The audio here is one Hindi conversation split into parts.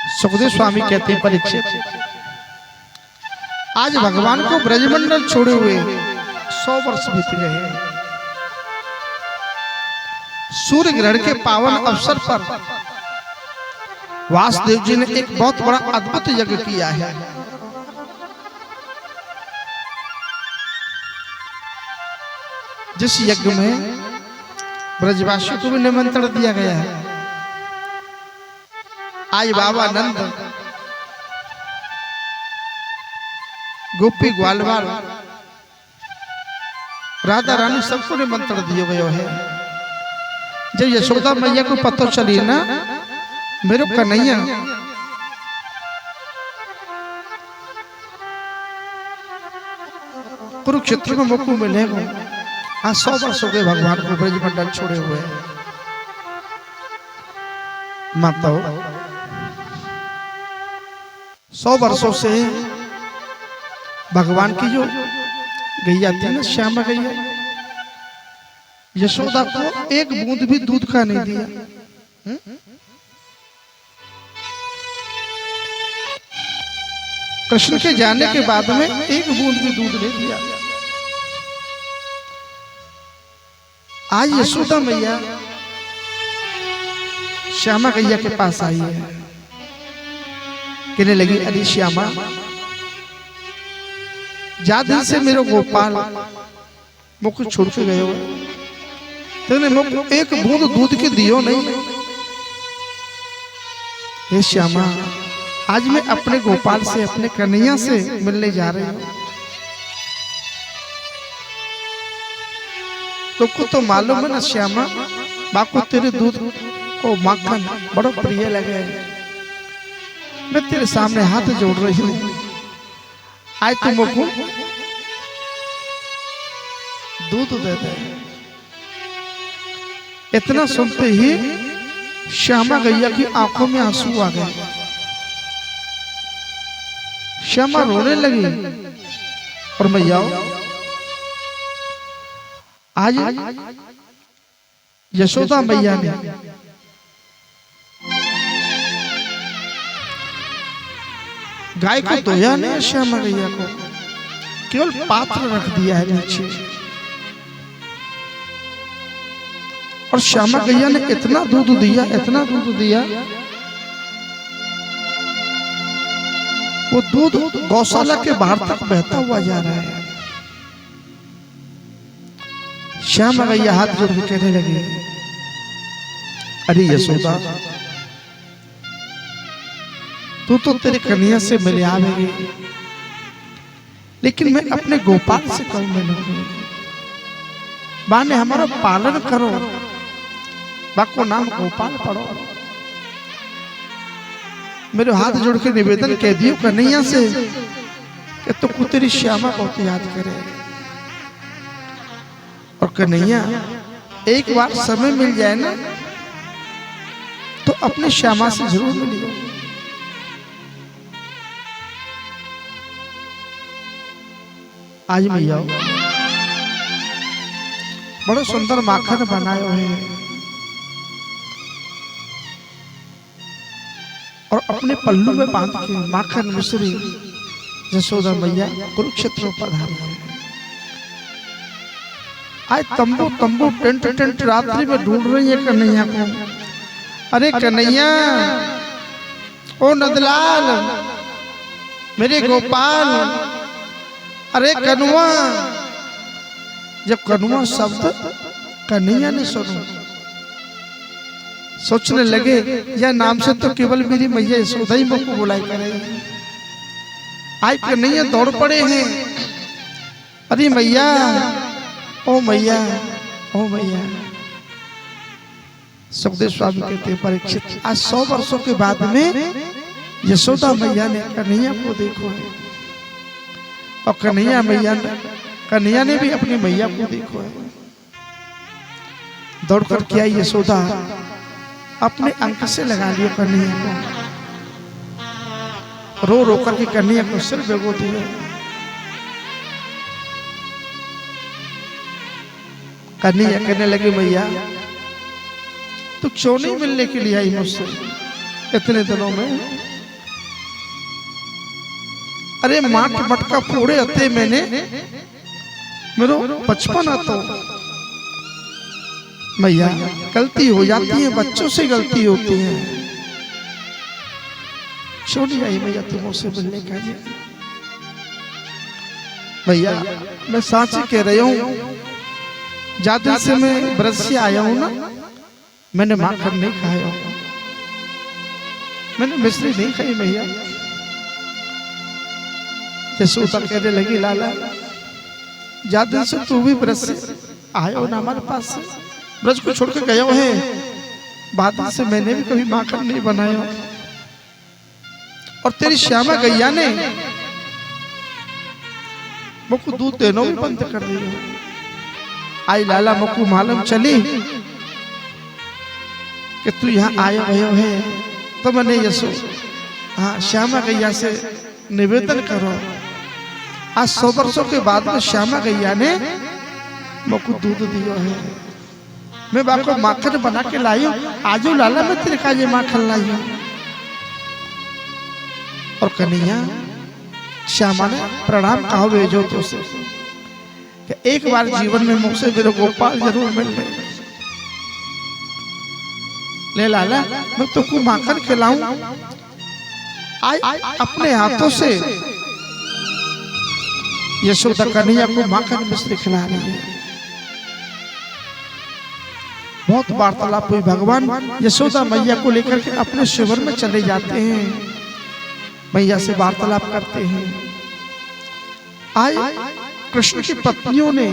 सुखदेव स्वामी कहते हैं परीक्षित, आज भगवान को ब्रजमंडल छोड़े हुए 100 वर्ष बीत गए हैं। सूर्य ग्रहण के पावन अवसर पर वासुदेव जी ने एक बहुत बड़ा अद्भुत यज्ञ किया है। जिस यज्ञ में ब्रजवासियों को भी निमंत्रण दिया गया है। आज बाबा नंद, गोपी ग्वालवाल, राधा रानी सबको निमंत्रण दिए गए हैं। जब यशोदा मैया को पता चली ना मेरे कन्हैया कुरुक्षेत्र में मुक्ति मिलेगा, आज 100 वर्ष हो गए भगवान को ब्रजमंडल छोड़े हुए। माताओं 100 वर्षों से भगवान की जो गैया थी ना, श्यामा गैया, यशोदा को एक बूंद भी दूध का नहीं दिया। कृष्ण के जाने के बाद में एक बूंद भी दूध नहीं दिया। आज यशोदा मैया श्यामा गैया के पास आई है, कहने लगी, अरे श्यामा, ज्यादा से मेरे गोपाल मुझको छोड़ के गए हो, तेने मुझको एक बूंद दूध के दियो नहीं। हे श्यामा, आज मैं अपने गोपाल से, अपने कन्हैया से मिलने जा रही हूं। तुमको तो मालूम है ना श्यामा, बापू तेरे दूध को माखन बड़ा प्रिय लगे। मैं तेरे सामने हाथ जोड़ रही हूं, आज तुमको दूध दे दे। इतना सुनते ही श्यामा गैया की आंखों में आंसू आ गए। श्यामा रोने लगी। और मैया आज यशोदा मैया ने गाय को धोया नहीं, श्यामा गैया को केवल पात्र रख दिया है नीचे। और श्यामा गैया ने इतना दूध दिया, इतना दूध दिया, वो दूध गौशाला के बाहर तक बहता हुआ जा रहा है। श्यामा गैया हाथ जोड़ के कहने लगी, अरे यशोदा, तू तो तेरे कन्हैया से मिले आवेगी, लेकिन मैं अपने गोपाल से कब मिलूंगी? माने हमारा पालन करो, बाको नाम गोपाल पढ़ो। मेरे हाथ जोड़ के निवेदन कह दियो कन्हैया से कि तो तेरी श्यामा बहुत याद करे। और कन्हैया, एक बार समय मिल जाए ना तो अपनी श्यामा से जरूर मिलियो। आज मैया बड़ो सुंदर माखन बनायो है और अपने पल्लू में बांध के माखन मिश्री यशोदा मैया कुरुक्षेत्र पर धारी है। आज तंबू तंबू टेंट टेंट रात्रि में ढूंढ रही है कन्हैया को। अरे कन्हैया, ओ नंदलाल, मेरे गोपाल, अरे कनुआ। जब कनुआ शब्द कन्हैया ने सुना, सोचने लगे यह नाम से तो केवल मेरी मैया यशोदा ही मुझको बुलाई करेगी। आज कन्हैया दौड़ पड़े हैं, अरे मैया, ओ मैया, ओ मैया। सुखदेव स्वामी कहते हैं परीक्षित, आज 100 वर्षों के बाद में यशोदा मैया ने कन्हैया को देखो है, और कन्हैया ने भी अपनी मैया को देखो है। दौड़ कर के आई यशोदा, अपने अंक से लगा लियो कन्हैया को, रो रो करके कन्हैया को सिर भिगो दिया। कन्हैया कहने लगी, मैया तू क्यों नहीं मिलने के लिए आई मुझसे इतने दिनों में? अरे माठ मटका फोड़े अते मैंने मेरो बचपन तो मैया गलती हो जाती है, बच्चों से गलती होती है। छोड़ी आई मैया तुम से मिलने का भैया, मैं साच कह रही हूँ, ज्यादा से मैं ब्रज से आया हूँ ना, मैंने माखन नहीं खाया, मैंने मिश्री नहीं खाई भैया। यशोदा कहने लगी लाला ज्यादा से तू भी ब्रज से आयो ना हमारे पास से, ब्रज को छोड़ के गया है, बाद से मैंने भी कभी माखन नहीं बनाया, और तेरी श्यामा गैया ने मुझको दूध देना भी बंद कर दिया। आई लाला मुझको मालूम चली कि तू यहाँ आयो भयो है, तो मैंने यशो हाँ श्यामा गैया से निवेदन करो। आज 100 वर्षों के बाद में श्यामा गैया ने मुझको दूध दिया है, मैं बाको माखन बना के लाई हूँ, आजो लाला मैं तेरे का ये माखन लाई हूँ। और कन्हैया श्यामा ने प्रणाम कहा भेजो तो से कि एक बार जीवन में मुझसे मेरे गोपाल जरूर मिल ले लाला, मैं तुमको माखन खिलाऊं, अपने हाथों से यशोदा कन्हैया को माखन मिश्री खिला रही है। बहुत वार्तालाप हुई, भगवान यशोदा मैया को लेकर के अपने शिविर में चले जाते हैं, मैया से वार्तालाप करते हैं। आए कृष्ण की पत्नियों ने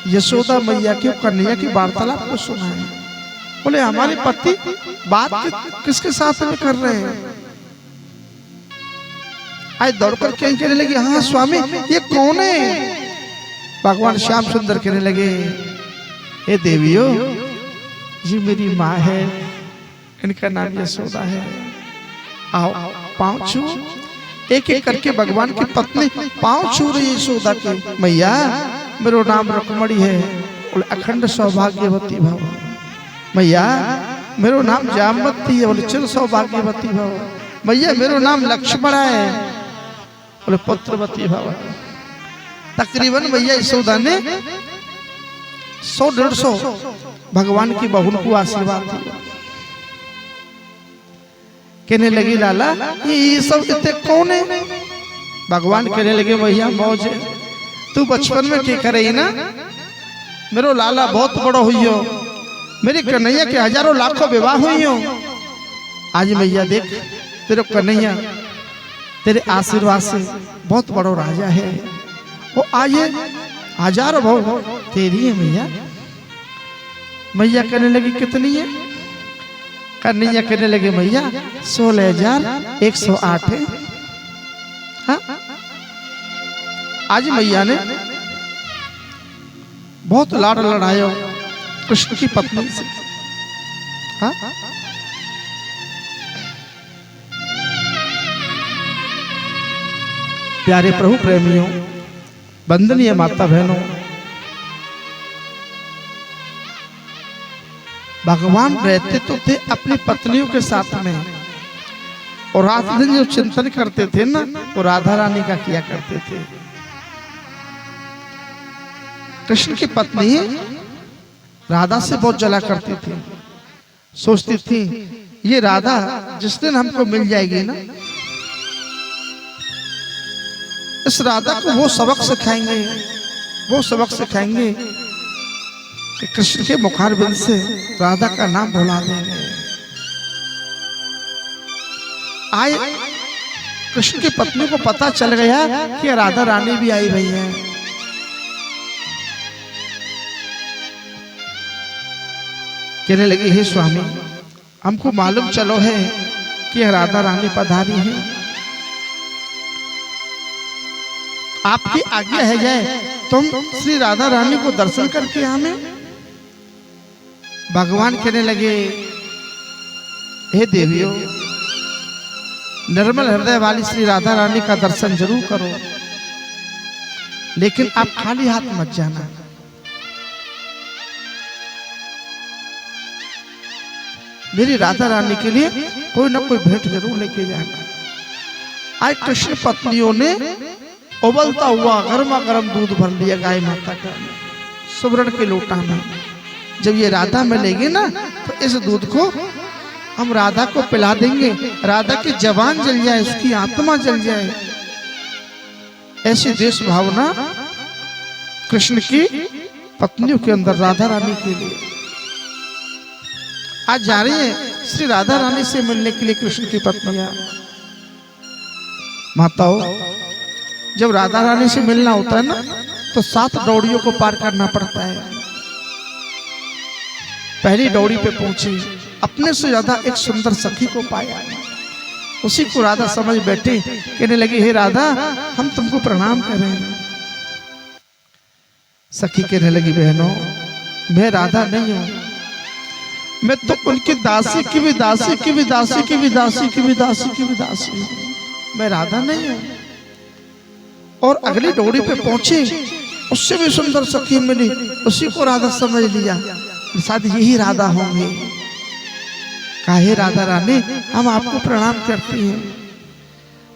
यशोदा मैया की कन्हैया की वार्तालाप को सुना है, बोले हमारे पति बात किसके साथ में कर रहे हैं। आज दौड़कर कहीं कहने लगे हाँ स्वामी ये कौन है। भगवान श्याम सुंदर कहने लगे हे देवियों ये मेरी माँ है, इनका नाम यशोदा है, आओ पाँव छू। एक एक करके भगवान की पत्नी पाँव छू रही यशोदा के, मैया मेरा नाम रुक्मणी है, बोले अखंड सौभाग्यवती भव। मैया मेरा नाम जामवती है, बोले चिर सौभाग्यवती भव। मैया मेरा नाम लक्ष्मण है, बोले पुत्रवती भव। तकरीबन भैया यशोदा ने 100-150 भगवान की बहू को आशीर्वाद दिया। कहने लगी लाला ये सब इतने कौन है। भगवान कहने लगे भैया मौज है, तू बचपन में क्या करे ना, मेरो लाला बहुत बड़ा हुई हो, मेरी कन्हैया के हजारों लाखों विवाह हुई हो। आज भैया देख तेरे कन्हैया तेरे आशीर्वाद से बहुत बड़ा राजा है, वो आज हजारों भाव तेरी है मैया। मैया कहने लगी कितनी है। कन्हैया कहने लगे मैया 16,108 है। हाँ? आज मैया ने बहुत लाड़ लड़ाया कृष्ण की पत्नी से। हाँ? प्यारे प्रभु प्रेमियों, वंदनीय माता बहनों, भगवान रहते तो थे अपनी पत्नियों के साथ में, और रात दिन जो चिंतन करते थे ना वो राधा रानी का किया करते थे। कृष्ण की पत्नी राधा से बहुत जला करती थी, सोचती थी ये राधा जिस दिन हमको मिल जाएगी ना, इस राधा को वो सबक सिखाएंगे कि कृष्ण के मुखारबिंद से राधा का नाम भुला देंगे। आए कृष्ण की पत्नी को पता चल गया कि राधा रानी भी आई हुई है। कहने लगी हे स्वामी हमको मालूम चलो है कि राधा रानी पधारी है, आपकी आज्ञा है जाए तुम श्री राधा रानी को दर्शन करके हमें। भगवान कहने लगे हे देवियों निर्मल हृदय वाली श्री राधा रानी का दर्शन जरूर करो, लेकिन आप खाली हाथ मत जाना। मेरी राधा रानी के लिए कोई ना कोई भेंट जरूर लेके जाना। आज कृष्ण पत्नियों ने उबलता हुआ गर्मा गर्म दूध भर लिया गाय माता का सुवर्ण के लोटा में। जब ये राधा मिलेगी ना तो इस दूध को हम राधा को पिला देंगे, राधा की जवान जल जाए, उसकी आत्मा जल जाए। ऐसी देश भावना कृष्ण की पत्नियों के अंदर राधा रानी के लिए। आज जा रही है श्री राधा रानी से मिलने के लिए कृष्ण की पत्नियां। माताओं, जब राधा रानी से मिलना होता है ना तो 7 डौड़ियों को पार करना पड़ता है। पहली डौड़ी पे पहुंची, अपने से ज्यादा एक सुंदर सखी को पाया, उसी को राधा समझ बैठे, कहने लगी हे राधा हम तुमको प्रणाम करें। सखी कहने लगी बहनों मैं राधा नहीं हूं, मैं तो उनकी दासी की भी दासी की भी दासी की भी दासी की भी दासी की भी दासी हूं, मैं राधा नहीं हूं। और अगली डोरी पे पहुंचे, उससे भी सुंदर सखी मिली, उसी को राधा समझ लिया, शायद यही राधा होंगे। काहे राधा रानी हम आपको प्रणाम करती हैं।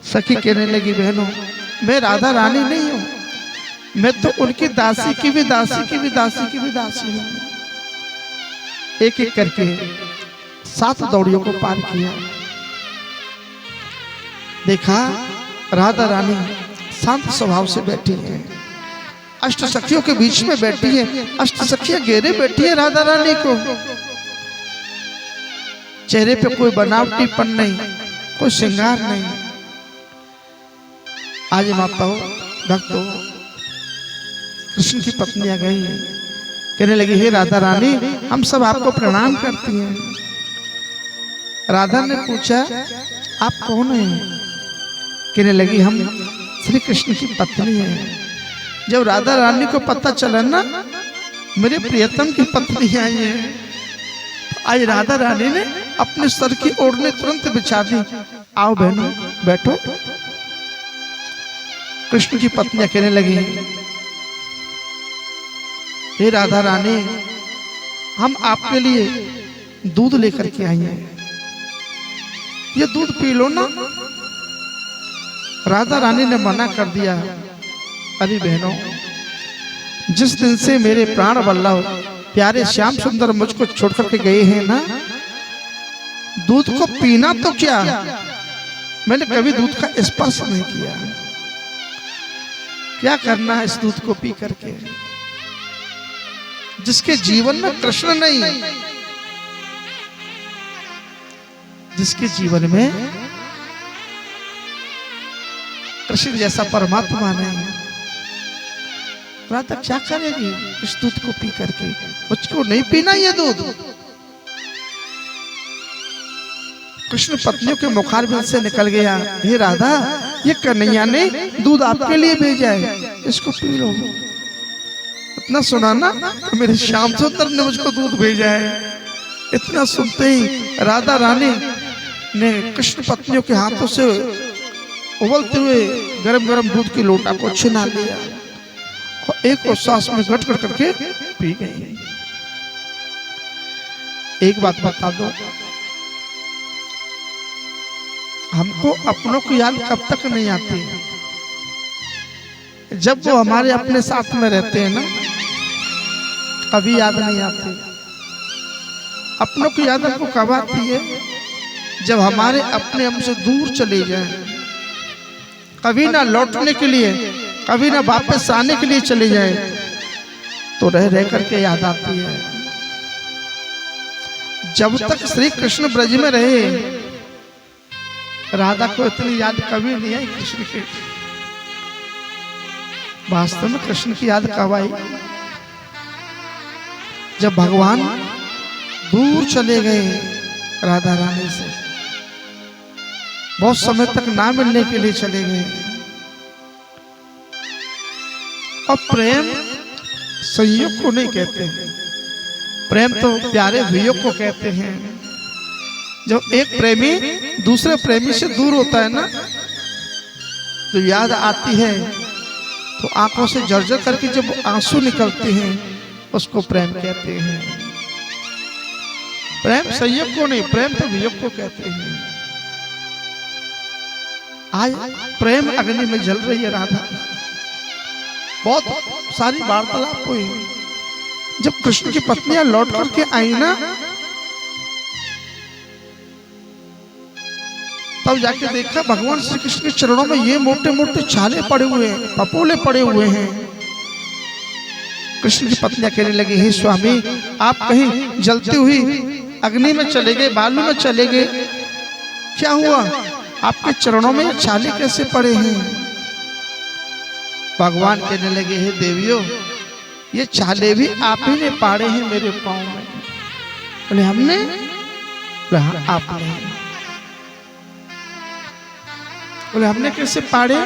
सखी कहने लगी बहनों मैं राधा रानी नहीं हूं, मैं तो उनकी दासी की भी दासी की भी दासी की भी दासी हूं। एक एक करके 7 दौड़ियों को पार किया। देखा राधा रानी शांत स्वभाव से बैठी है, अष्ट सखियों के बीच में बैठी है, अष्ट सखियां घेरे बैठी है राधा रानी को। चेहरे पे कोई बनावटीपन नहीं, कोई श्रृंगार नहीं। आज माताओं भक्तों कृष्ण की पत्नियां गई, कहने लगी हे राधा रानी हम सब आपको प्रणाम करती हैं। राधा ने पूछा आप कौन हैं? कहने लगी हम श्री कृष्ण की पत्नी हैं। जब राधा रानी को पता चला ना मेरे प्रियतम की पत्नी आई है, तो आज राधा रानी ने अपने सर की ओढ़ने तुरंत बिछा दी। आओ बहनों बैठो। कृष्ण की पत्नियां कहने लगी हे राधा रानी हम आपके लिए दूध लेकर के आई हैं, ये दूध पी लो ना। राधा रानी ने मना कर दिया। अरे बहनों जिस दिन से मेरे प्राण वल्लभ प्यारे श्याम सुंदर मुझको छोड़ करके गए हैं ना, दूध को पीना तो क्या, मैंने कभी दूध का स्पर्श नहीं किया। क्या करना है इस दूध को पी करके? जिसके जीवन में कृष्ण नहीं, जिसके जीवन में कृष्ण जैसा परमात्मा नहीं, राधा क्या करेगी इस दूध को पी करके? मुझको नहीं पीना ये दूध। कृष्ण पत्नियों के मुखारबिंद से निकल गया हे राधा ये कन्हैया ने दूध आपके लिए भेजा है, इसको पी लो। इतना सुना ना तो मेरे श्याम सुंदर ने मुझको दूध भेजा है। इतना सुनते ही राधा रानी ने कृष्ण पत्नियों के हाथों से उबलते हुए गरम गरम दूध की लोटा को छिना लिया और एक और सांस में गट गट करके पी गई। एक बात बता दो, हमको अपनों की याद कब तक नहीं आती? जब वो हमारे अपने साथ में रहते हैं ना कभी याद नहीं आती। अपनों की याद हमको कब आती है? जब हमारे अपने हमसे दूर चले जाए, कभी ना लौटने के लिए, कभी ना वापस आने के लिए चले जाए, तो रह रह करके याद आती है। जब तक श्री कृष्ण ब्रज में रहे राधा को इतनी याद कभी नहीं आई कृष्ण की। वास्तव में कृष्ण की याद कब आई? जब भगवान दूर चले गए राधा रानी से, बहुत समय तक ना मिलने के लिए चले गए। और प्रेम संयोग को नहीं कहते हैं, प्रेम तो प्यारे वियोग को कहते हैं। जब एक प्रेमी दूसरे प्रेमी से दूर होता है ना, तो याद आती है तो आंखों से झरझर करके जब आंसू निकलते हैं उसको प्रेम कहते हैं। प्रेम संयोग को नहीं, प्रेम तो वियोग को कहते हैं। आज प्रेम अग्नि में जल रही है राधा। बहुत सारी वार्तालाप हुई। जब कृष्ण की पत्नियां लौट करके आई ना, तब जाके देखा भगवान श्री कृष्ण के चरणों में ये मोटे मोटे छाले पड़े हुए हैं, पपोले पड़े हुए हैं। कृष्ण की पत्नियां कहने लगी, हे स्वामी, आप कहीं जलती हुई अग्नि में चले गए, बालू में चले गए, क्या हुआ? आपके चरणों में छाले कैसे पड़े हैं? भगवान कहने लगे, हे देवियों, ये छाले भी आप ही ने पाड़े हैं मेरे पांव में। बोले हमने? हाँ, आपने। बोले हमने कैसे पाड़े?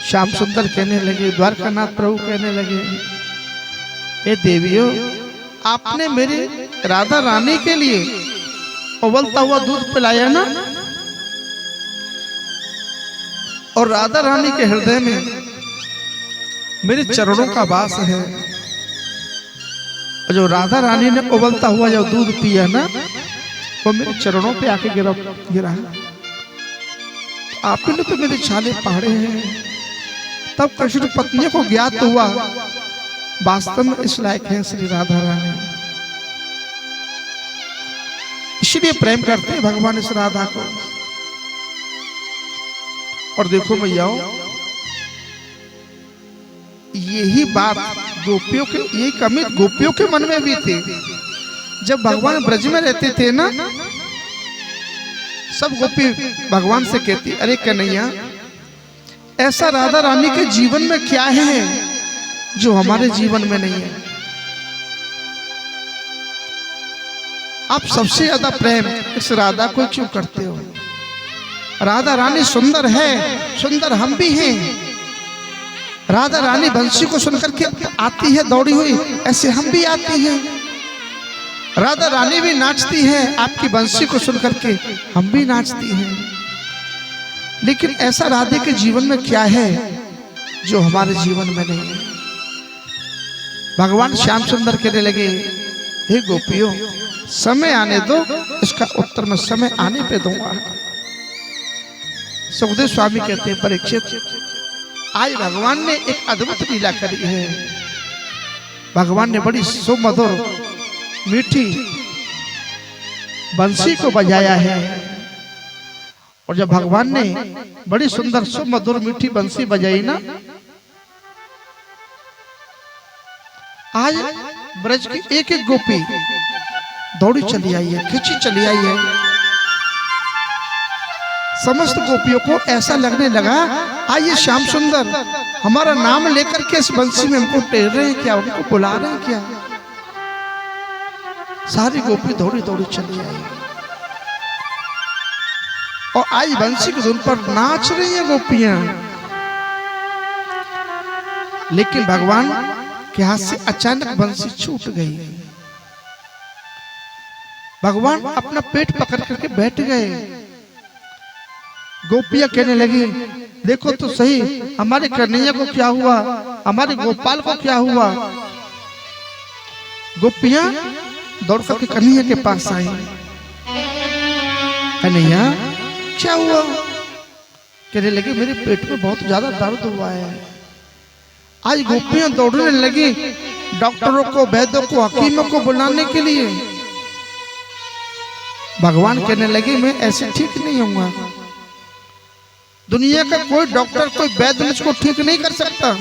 श्याम सुंदर कहने लगे, द्वारकानाथ प्रभु कहने लगे, हे देवियों, आपने मेरी राधा रानी के लिए उबलता हुआ दूध पिलाया ना, और राधा रानी के हृदय में मेरे चरणों का वास है। और जो राधा रानी ने उबलता हुआ जो दूध पिया ना, वो मेरे चरणों पे आके गिरा। आपने तो मेरे छाले पाड़े हैं। तब कृष्ण पत्नी को ज्ञात हुआ, वास्तव में इस लायक है श्री राधा रानी। इसलिए प्रेम करते हैं भगवान इस राधा को। और देखो भैयाओ, यही बात गोपियों के, यही कमी गोपियों के मन में भी थी। जब भगवान ब्रज में रहते थे ना, सब गोपी भगवान से कहती, अरे कन्हैया, ऐसा राधा रानी के जीवन में क्या है जो हमारे जीवन में नहीं है? आप सबसे ज्यादा प्रेम इस राधा को क्यों करते हो? राधा रानी सुंदर है, सुंदर हम भी हैं। राधा रानी बंसी को सुनकर के आती है दौड़ी हुई, ऐसे हम भी आते हैं। राधा रानी भी नाचती है आपकी बंसी को सुनकर के, हम भी नाचती हैं। लेकिन ऐसा राधे के जीवन में क्या है जो हमारे जीवन में नहीं है? भगवान श्याम सुंदर कहने लगे, हे गोपियों, समय आने दो, इसका उत्तर मैं समय आने पे दूंगा। सुखदेव स्वामी कहते हैं, परीक्षित, आज भगवान ने एक अद्भुत लीला करी है। भगवान ने बड़ी सुमधुर मीठी बंसी को बजाया है। और जब भगवान ने बड़ी सुंदर सुमधुर मीठी बंसी बजाई ना, आज ब्रज की एक एक गोपी दौड़ी चली आई है, खिंची चली आई है। समस्त गोपियों को ऐसा लगने लगा, आइए श्याम सुंदर हमारा नाम लेकर के इस बंसी में हमको टेर रहे हैं क्या, उनको बुला रहे हैं क्या? सारी गोपी दौड़ी दौड़ी चली आई और आज बंसी की धुन पर नाच रही हैं गोपियां। लेकिन भगवान के हाथ से अचानक बंसी छूट गई। भगवान अपना पेट पकड़ करके बैठ गए। गोपियां कहने लगी, देखो तो सही, हमारे कन्हैया को क्या हुआ, हमारे गोपाल को क्या हुआ? गोपियां दौड़ करके कन्हैया के पास आई। कन्हैया क्या हुआ? कहने लगे, मेरे पेट में बहुत ज्यादा दर्द हुआ है। आज गोपियां दौड़ने लगी डॉक्टरों को, वैद्यों को, हकीमों को बुलाने के लिए। भगवान कहने लगे, मैं ऐसे ठीक नहीं होऊंगा। दुनिया का कोई डॉक्टर, कोई वैद्य मुझको ठीक नहीं कर सकता।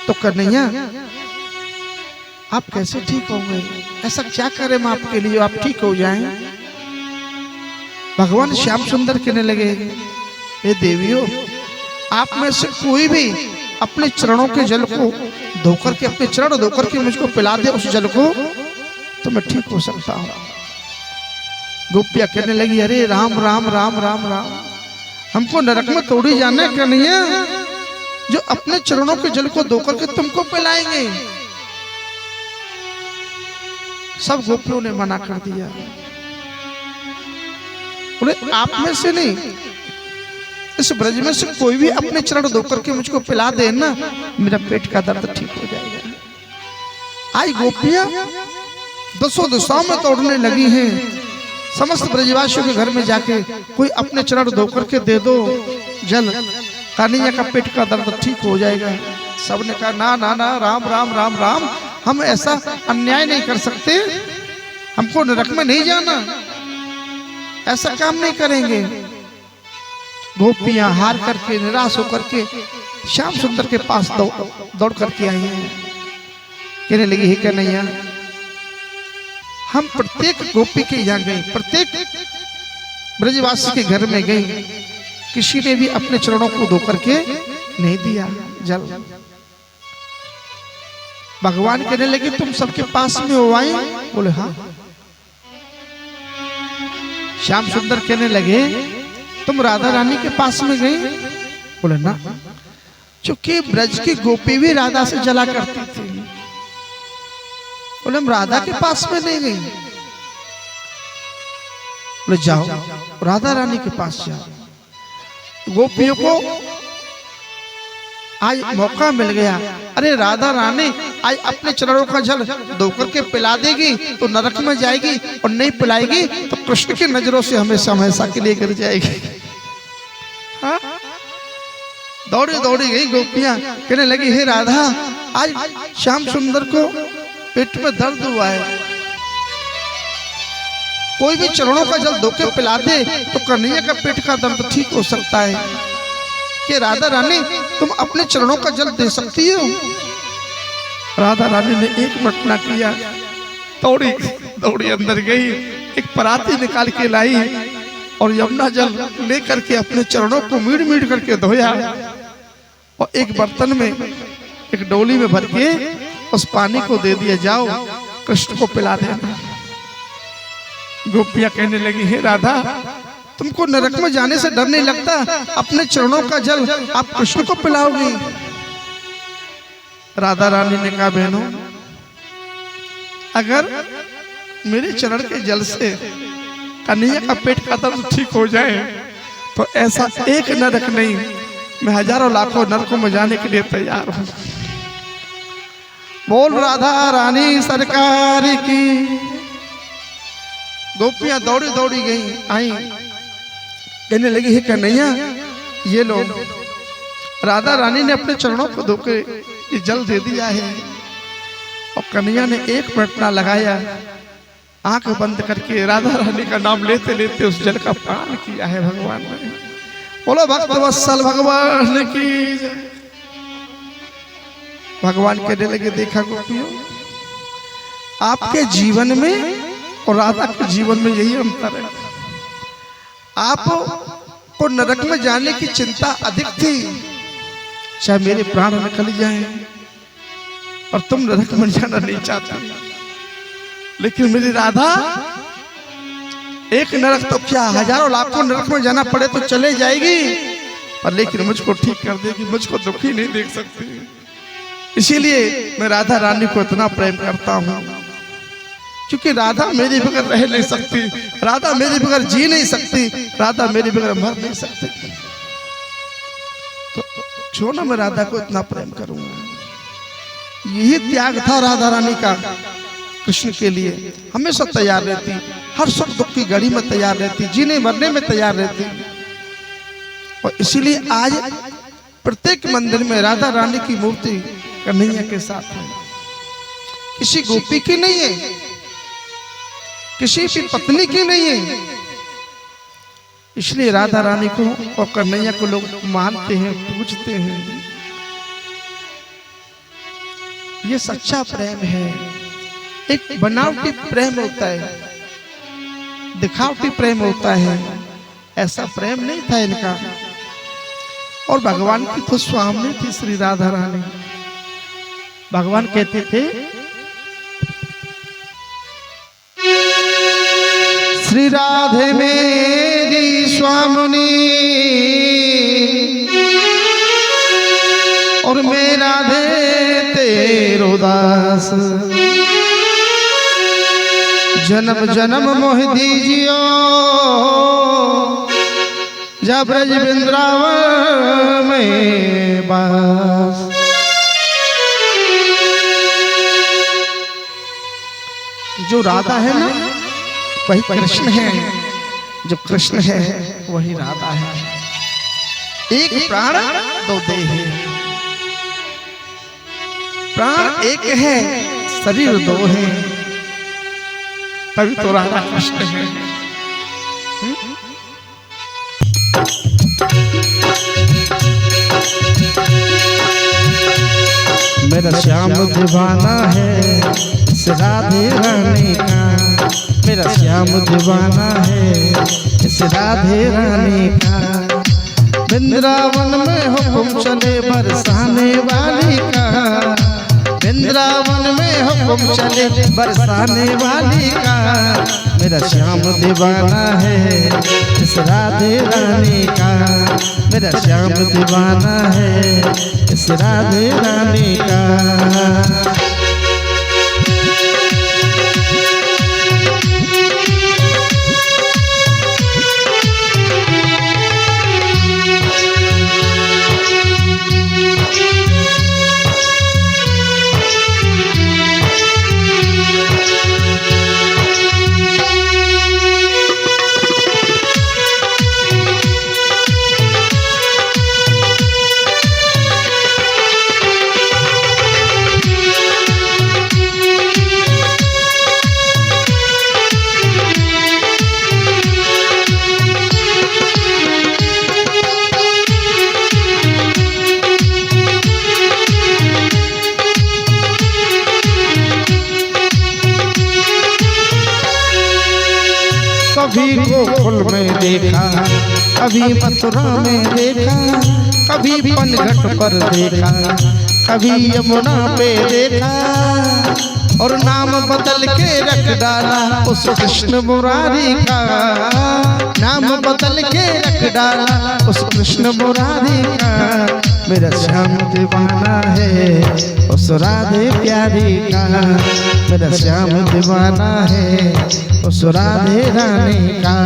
तो कन्हैया आप कैसे ठीक होंगे? ऐसा क्या करें मैं आपके लिए आप ठीक हो जाएं? भगवान श्याम सुंदर कहने लगे, हे देवियों, आप में से कोई भी अपने चरणों के जल को धोकर के, अपने चरण धोकर के मुझको पिला दे उस जल को, तो मैं ठीक हो सकता हूं। गोपियां कहने लगी, अरे राम राम राम राम राम, हमको नरक में तोड़ी जाना है कन्हैया, जो अपने चरणों के जल को धोकर के तुमको पिलाएंगे। सब गोपियों ने मना कर दिया। बोले, आप में से नहीं, इस ब्रज में से कोई भी अपने चरण धोकर के मुझको पिला दे ना, मेरा पेट का दर्द ठीक हो जाएगा। आज गोपियां दसों दिशाओं में दौड़ने लगी हैं। समस्त ब्रजवासियों के घर में जाके कोई अपने चरण धो करके दे दो जल, कन्हैया का पेट का दर्द ठीक हो जाएगा। सबने कहा ना ना ना, राम राम राम राम, हम ऐसा अन्याय नहीं कर सकते, हमको नरक में नहीं जाना, ऐसा काम नहीं करेंगे। गोपियां हार करके निराश होकर के श्याम सुंदर के पास दौड़ करके आई हैं। कहने लगी हे कन्हैया, हम प्रत्येक गोपी के यहाँ गए, प्रत्येक ब्रजवासी के घर में गए, किसी ने भी अपने चरणों को धो करके नहीं दिया जल। भगवान कहने लगे तुम सबके पास में हो आई? बोले हाँ। श्याम सुंदर कहने लगे तुम राधा रानी के पास में गई? बोले ना, क्योंकि ब्रज की गोपी भी राधा से जला करती थी। बोले हम राधा के पास में नहीं गई। बोले जाओ राधा रानी के पास जाओ। गोपियों को आज मौका मिल गया, अरे राधा रानी आज अपने चरणों का जल धोकर के पिला देगी तो नरक में जाएगी, और नहीं पिलाएगी तो कृष्ण की नजरों से हमेशा हमेशा के लिए गिर जाएगी। हाँ? दौड़ी दौड़ी गई गोपियां, कहने लगी हे राधा, आज श्याम सुंदर को पेट में दर्द हुआ है, कोई भी चरणों का जल धोके पिला दे तो कन्हैया का पेट का दर्द ठीक हो सकता है। कि राधा रानी तुम अपने चरणों का जल दे सकती हो? राधा रानी ने एक मिनट ना किया, दौड़ी दौड़ी अंदर गई, एक पराती निकाल के लाई और यमुना जल लेकर के अपने चरणों को मीड़ मीड़ करके धोया, और एक बर्तन में एक डोली में भर के उस पानी को दे दिया, जाओ कृष्ण को पिला देना। गोपियां कहने लगी हे राधा, तुमको नरक में जाने से डर नहीं लगता? अपने चरणों का जल आप कृष्ण को पिलाओगी? राधा रानी ने कहा बहनों, अगर मेरे चरण के जल से कन्हैया का पेट का दर्द ठीक हो जाए तो ऐसा एक नरक नहीं, मैं हजारों लाखों नरकों में जाने के लिए तैयार हूं। बोल राधा रानी सरकार की। गोपियां दौड़ी दौड़ी गई आई, कहने लगी हे कन्हैया, ये लो, राधा रानी ने अपने चरणों को धोके ये जल दे दिया है। और कन्हैया ने एक मिनट ना लगाया, आंख बंद करके राधा रानी का नाम लेते लेते उस जल का पान किया है भगवान ने। बोलो भक्त वत्सल भगवान की। भगवान कहने लगे देखा गोपियों, आपके जीवन में और राधा के जीवन में यही अंतर है। आप को नरक में जाने की चिंता अधिक थी, चाहे मेरे प्राण निकल जाएं, और तुम नरक में जाना नहीं चाहते। लेकिन मेरी राधा, एक नरक तो क्या हजारों लाखों नरक में जाना पड़े तो चले जाएगी, पर लेकिन मुझको ठीक कर देगी, मुझको दुखी नहीं देख सकती। इसीलिए मैं राधा रानी को इतना प्रेम करता हूँ, क्योंकि राधा मेरे बगैर रह नहीं सकती, राधा मेरे बगैर जी नहीं सकती, राधा मेरे बगैर मर नहीं सकती। तो क्यों ना मैं राधा को इतना प्रेम करूंगा। यही त्याग था राधा रानी का कृष्ण के लिए। हमेशा तैयार रहती, हर सुख दुख की घड़ी में तैयार रहती, जीने मरने में तैयार रहती। और इसीलिए आज प्रत्येक मंदिर में राधा रानी की मूर्ति कन्हैया के साथ है। किसी गोपी की नहीं है, किसी भी पत्नी की नहीं है। इसलिए राधा रानी को और कन्हैया को लोग मानते हैं, पूजते हैं। ये सच्चा प्रेम है। एक बनावटी प्रेम होता है, दिखावटी प्रेम होता है, ऐसा प्रेम नहीं था इनका। और भगवान की तो स्वामी थी श्री राधा रानी। भगवान कहते थे श्री राधे मेरी स्वामिनी और मैं राधे तेरो दास, जन्म जन्म मोह दीजियो जा ब्रज वृंदावन में बास। जो राधा है ना, वही कृष्ण है, जो कृष्ण है वही राधा है। एक प्राण दो देह, प्राण एक है शरीर दो है, तभी तो राधा कृष्ण है। मेरा श्याम दीवाना है इस राधे रानी का, मेरा श्याम दीवाना है इस राधे रानी का। वृंदावन में हुक्म चले बरसाने वाली का, वृंदावन में हुक्म चले बरसाने वाली का। मेरा श्याम दीवाना है इस राधे रानी का, मेरा श्याम दीवाना है इस राधे रानी का। कभी गोकुल में देखा, कभी मथुरा में देखा, कभी पनघट पर देखा, कभी यमुना पे देखा, और नाम बदल के रख डाला उस कृष्ण मुरारी का। नाम बदल के रख डाला उस कृष्ण मुरारी का। मेरा श्याम दीवाना है उस राधे प्यारी का, मेरा श्याम दीवाना है उस राधे रानी का।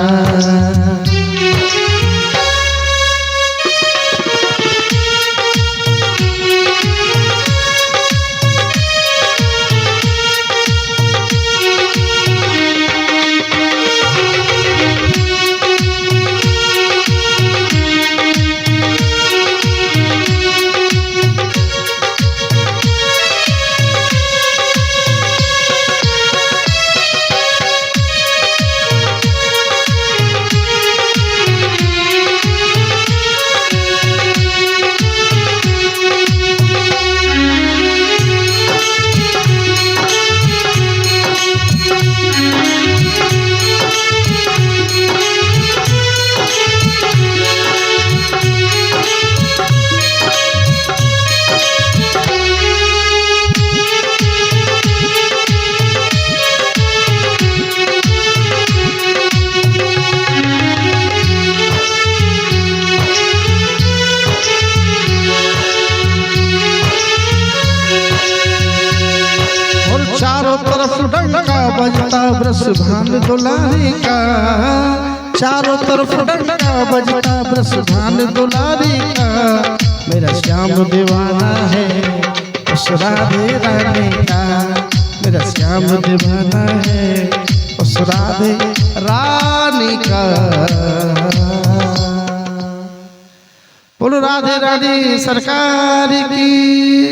चारों तरफ डंका बजता ब्रजभान दुलारी का, चारों तरफ डंका बजता ब्रजभान दुलारी का। मेरा श्याम दीवाना है उस राधे रानी का, मेरा श्याम दीवाना है उस राधे रानी का। बोलो राधे रानी सरकार की।